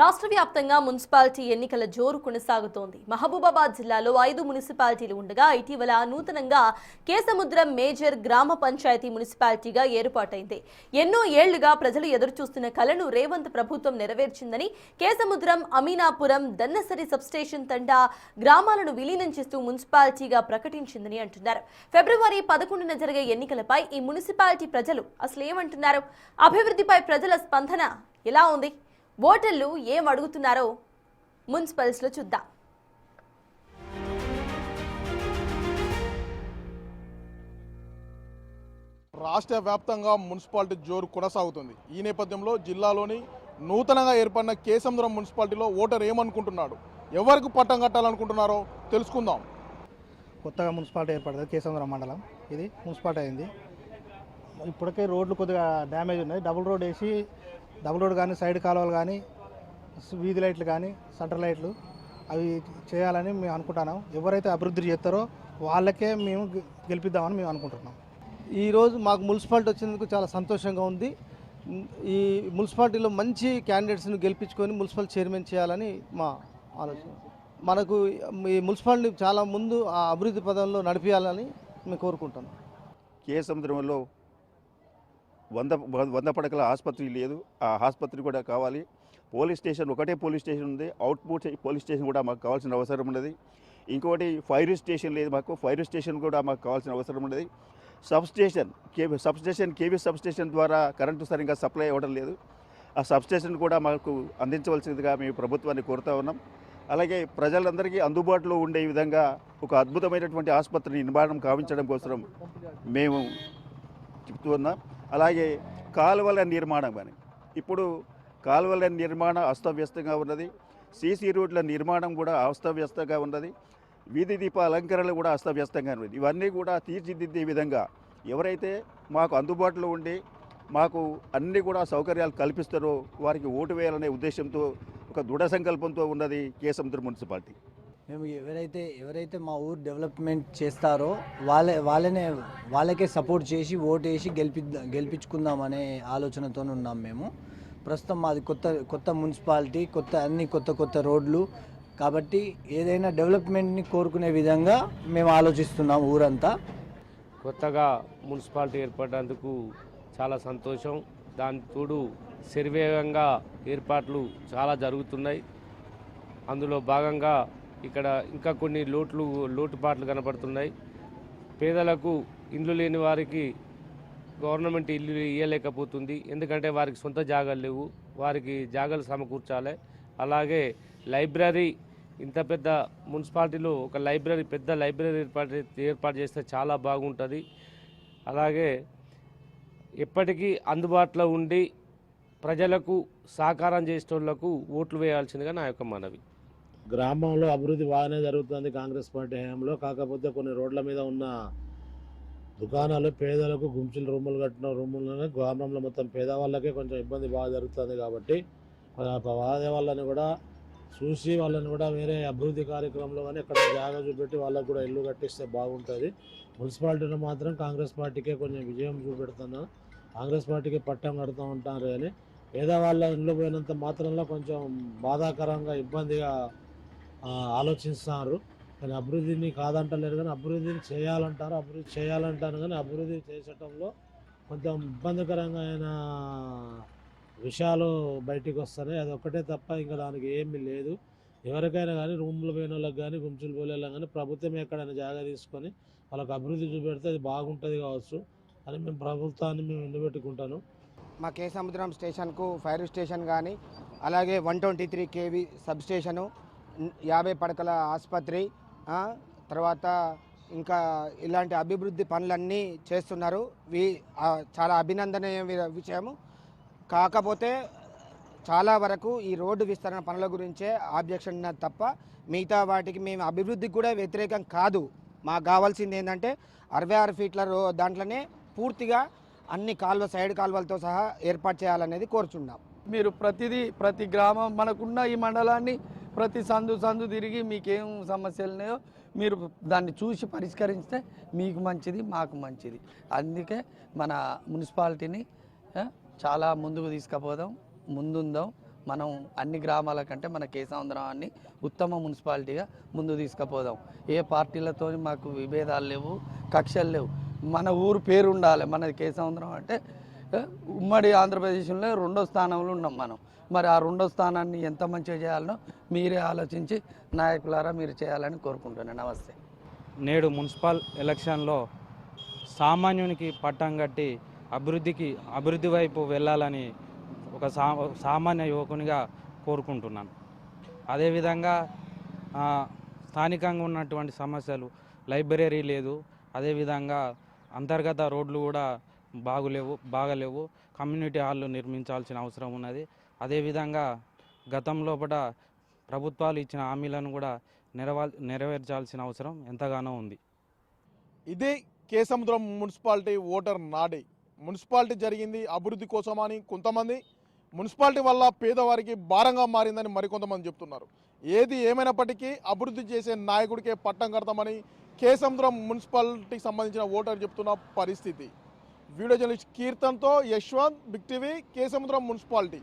రాష్ట్ర వ్యాప్తంగా మున్సిపాలిటీ ఎన్నికల జోరు కొనసాగుతోంది. మహబూబాబాద్ జిల్లాలో 5 మున్సిపాలిటీలు ఉండగా ఇటీవల నూతనంగా కేసముద్రం మేజర్ గ్రామ పంచాయతీ మున్సిపాలిటీగా ఏర్పాటైంది. ఎన్నో ఏళ్లుగా ప్రజలు ఎదురుచూస్తున్న కలను రేవంత్ ప్రభుత్వం నెరవేర్చిందని కేసముద్రం, అమీనాపురం, దన్నసరి సబ్స్టేషన్ తండా గ్రామాలను విలీనం చేస్తూ మున్సిపాలిటీగా ప్రకటించిందని అంటున్నారు. ఫిబ్రవరి 11న జరిగే ఎన్నికలపై ఈ మున్సిపాలిటీ ప్రజలు అసలు ఏమంటున్నారు? అభివృద్ధిపై ప్రజల స్పందన ఎలా ఉంది? ఓటర్లు ఏం అడుగుతున్నారో మున్సిపల్స్లో చూద్దాం. రాష్ట్ర వ్యాప్తంగా మున్సిపాలిటీ జోరు కొనసాగుతుంది. ఈ నేపథ్యంలో జిల్లాలోని నూతనంగా ఏర్పడిన కేసముద్రం మున్సిపాలిటీలో ఓటర్ ఏమనుకుంటున్నాడు, ఎవరికి పట్టం కట్టాలనుకుంటున్నారో తెలుసుకుందాం. కొత్తగా మున్సిపాలిటీ ఏర్పడింది కేసముద్రం మండలం. ఇది మున్సిపాలిటీ అయింది. ఇప్పటికే రోడ్లు కొద్దిగా డ్యామేజ్ ఉన్నాయి. డబుల్ రోడ్ కానీ, సైడ్ కాలువలు కానీ, వీధి లైట్లు కానీ, సెంటర్ లైట్లు అవి చేయాలని మేము అనుకుంటున్నాం. ఎవరైతే అభివృద్ధి చేస్తారో వాళ్ళకే మేము గెలిపిద్దామని మేము అనుకుంటున్నాం. ఈరోజు మాకు మున్సిపాలిటీ వచ్చినందుకు చాలా సంతోషంగా ఉంది. ఈ మున్సిపాలిటీలో మంచి క్యాండిడేట్స్ని గెలిపించుకొని మున్సిపల్ చైర్మన్ చేయాలని మా ఆలోచన. మనకు ఈ మున్సిపాలిటీ చాలా ముందు ఆ అభివృద్ధి పదంలో నడిపించాలని మేము కోరుకుంటున్నాం. కేసముద్రంలో 100 పడకల ఆసుపత్రి లేదు, ఆ ఆసుపత్రి కూడా కావాలి. పోలీస్ స్టేషన్ ఒకటే పోలీస్ స్టేషన్ ఉంది, అవుట్పుట్ పోలీస్ స్టేషన్ కూడా మాకు కావాల్సిన అవసరం ఉన్నది. ఇంకొకటి ఫైర్ స్టేషన్ లేదు, మాకు ఫైర్ స్టేషన్ కూడా మాకు కావాల్సిన అవసరం ఉన్నది. కేవీ సబ్ స్టేషన్ ద్వారా కరెంటు సరిగ్గా సప్లై అవ్వడం లేదు. ఆ సబ్ స్టేషన్ కూడా మాకు అందించవలసిందిగా మేము ప్రభుత్వాన్ని కోరుతూ ఉన్నాం. అలాగే ప్రజలందరికీ అందుబాటులో ఉండే విధంగా ఒక అద్భుతమైనటువంటి ఆసుపత్రిని నిర్మాణం కావించడం కోసం మేము చెప్తూ ఉన్నాం. అలాగే కాలువల నిర్మాణం కానీ, ఇప్పుడు కాలువల నిర్మాణం అస్తవ్యస్తంగా ఉన్నది. సీసీ రోడ్ల నిర్మాణం కూడా అస్తవ్యస్తంగా ఉన్నది. వీధి దీప అలంకరణలు కూడా అస్తవ్యస్తంగా ఉన్నది. ఇవన్నీ కూడా తీర్చిదిద్దే విధంగా ఎవరైతే మాకు అందుబాటులో ఉండి మాకు అన్ని కూడా సౌకర్యాలు కల్పిస్తారో వారికి ఓటు వేయాలనే ఉద్దేశంతో ఒక దృఢ సంకల్పంతో ఉన్నది కేసముద్రం మున్సిపాలిటీ. మేము ఎవరైతే మా ఊరు డెవలప్మెంట్ చేస్తారో వాళ్ళకే సపోర్ట్ చేసి ఓటు వేసి గెలిపించుకుందామనే ఆలోచనతో ఉన్నాం. మేము ప్రస్తుతం మాది కొత్త మున్సిపాలిటీ, కొత్త రోడ్లు కాబట్టి ఏదైనా డెవలప్మెంట్ని కోరుకునే విధంగా మేము ఆలోచిస్తున్నాం. ఊరంతా కొత్తగా మున్సిపాలిటీ ఏర్పడినందుకు చాలా సంతోషం. దాని తోడు శరవేగంగా ఏర్పాట్లు చాలా జరుగుతున్నాయి. అందులో భాగంగా ఇక్కడ ఇంకా కొన్ని లోటుపాట్లు కనపడుతున్నాయి. పేదలకు ఇండ్లు లేని వారికి గవర్నమెంట్ ఇల్లు ఇవ్వలేకపోతుంది. ఎందుకంటే వారికి సొంత జాగాలు లేవు, వారికి జాగాలు సమకూర్చాలి. అలాగే లైబ్రరీ, ఇంత పెద్ద మున్సిపాలిటీలో ఒక పెద్ద లైబ్రరీ ఏర్పాటు చేస్తే చాలా బాగుంటుంది. అలాగే ఎప్పటికీ అందుబాటులో ఉండి ప్రజలకు సహకారం చేసేటోళ్లకు ఓట్లు వేయాల్సిందిగా నా యొక్క మనవి. గ్రామంలో అభివృద్ధి బాగానే జరుగుతుంది కాంగ్రెస్ పార్టీ హయాంలో. కాకపోతే కొన్ని రోడ్ల మీద ఉన్న దుకాణాలు పేదలకు గుంపులు రూములు కట్టిన రూములను గ్రామంలో మొత్తం పేదవాళ్ళకే కొంచెం ఇబ్బంది బాగా జరుగుతుంది. కాబట్టి వాళ్ళని కూడా చూసి వాళ్ళని కూడా వేరే అభివృద్ధి కార్యక్రమంలో కానీ ఎక్కడ జాగా చూపెట్టి వాళ్ళకు కూడా ఇల్లు కట్టిస్తే బాగుంటుంది. మున్సిపాలిటీలో మాత్రం కాంగ్రెస్ పార్టీకే కొంచెం విజయం చూపెడుతున్నాను. కాంగ్రెస్ పార్టీకి పట్టం కడుతూ ఉంటారు కానీ పేదవాళ్ళ ఇల్లు పోయినంత మాత్రంలో కొంచెం బాధాకరంగా ఇబ్బందిగా ఆలోచిస్తున్నారు. కానీ అభివృద్ధిని కాదంటలేరు, కానీ అభివృద్ధిని చేయాలంటారు కానీ అభివృద్ధి చేసటంలో కొంచెం ఇబ్బందికరంగా అయిన విషయాలు బయటికి వస్తున్నాయి. అది ఒక్కటే తప్ప ఇంకా దానికి ఏమీ లేదు. ఎవరికైనా కానీ రూములు పోయిన వాళ్ళకి కానీ గుంపులు పోలేళ్ళకి కానీ ప్రభుత్వం ఎక్కడైనా జాగా తీసుకొని వాళ్ళకి అభివృద్ధి చూపెడితే అది బాగుంటుంది కావచ్చు అని మేము ప్రభుత్వాన్ని నిలబెట్టుకుంటాను. మా కేసముద్రం స్టేషన్కు ఫైర్ స్టేషన్ కానీ, అలాగే 123 kV సబ్ స్టేషను, 50 పడకల ఆసుపత్రి, తర్వాత ఇంకా ఇలాంటి అభివృద్ధి పనులన్నీ చేస్తున్నారు. చాలా అభినందనీయ విషయము. కాకపోతే చాలా వరకు ఈ రోడ్డు విస్తరణ పనుల గురించే ఆబ్జెక్షన్ తప్ప మిగతా వాటికి మేము అభివృద్ధికి కూడా వ్యతిరేకం కాదు. మాకు కావాల్సింది ఏంటంటే 66 ఫీట్ల దాంట్లోనే పూర్తిగా అన్ని సైడ్ కాలువలతో సహా ఏర్పాటు చేయాలనేది కోరుచున్నాం. మీరు ప్రతి గ్రామం మనకున్న ఈ మండలాన్ని ప్రతి సందు తిరిగి మీకేం సమస్యలు ఉన్నాయో మీరు దాన్ని చూసి పరిష్కరిస్తే మీకు మంచిది, మాకు మంచిది. అందుకే మన మున్సిపాలిటీని చాలా ముందుకు తీసుకుపోదాం, ముందుందాం. మనం అన్ని గ్రామాల కంటే మన కేశవంతరాన్ని ఉత్తమ మున్సిపాలిటీగా ముందు తీసుకుపోదాం. ఏ పార్టీలతో మాకు విభేదాలు లేవు, కక్షలు లేవు. మన ఊరు పేరు ఉండాలి. మనది కేశవంతరం అంటే ఉమ్మడి ఆంధ్రప్రదేశ్లో 2వ స్థానంలో ఉన్నాం మనం. మరి ఆ 2వ స్థానాన్ని ఎంత మంచిగా చేయాలనో మీరే ఆలోచించి నాయకులారా మీరు చేయాలని కోరుకుంటున్నాను. నమస్తే. నేడు మున్సిపల్ ఎలక్షన్లో సామాన్యునికి పట్టం కట్టి అభివృద్ధి వైపు వెళ్ళాలని ఒక సామాన్య యువకునిగా కోరుకుంటున్నాను. అదేవిధంగా స్థానికంగా ఉన్నటువంటి సమస్యలు, లైబ్రరీ లేదు, అదేవిధంగా అంతర్గత రోడ్లు కూడా బాగలేవు, కమ్యూనిటీ హాళ్ళు నిర్మించాల్సిన అవసరం ఉన్నది. అదేవిధంగా గతంలో ప్రభుత్వాలు ఇచ్చిన హామీలను కూడా నెరవేర్చాల్సిన అవసరం ఎంతగానో ఉంది. ఇదే కేసముద్రం మున్సిపాలిటీ ఓటర్ నాడే. మున్సిపాలిటీ జరిగింది అభివృద్ధి కోసమని కొంతమంది, మున్సిపాలిటీ వల్ల పేదవారికి భారంగా మారిందని మరికొంతమంది చెప్తున్నారు. ఏది ఏమైనప్పటికీ అభివృద్ధి చేసే నాయకుడికే పట్టం కడతామని కేసముద్రం మున్సిపాలిటీకి సంబంధించిన ఓటర్ చెప్తున్న పరిస్థితి. వీడియో జర్నలిస్ట్ కీర్తన్తో Yashwanth, big TV, Kesamudram municipality.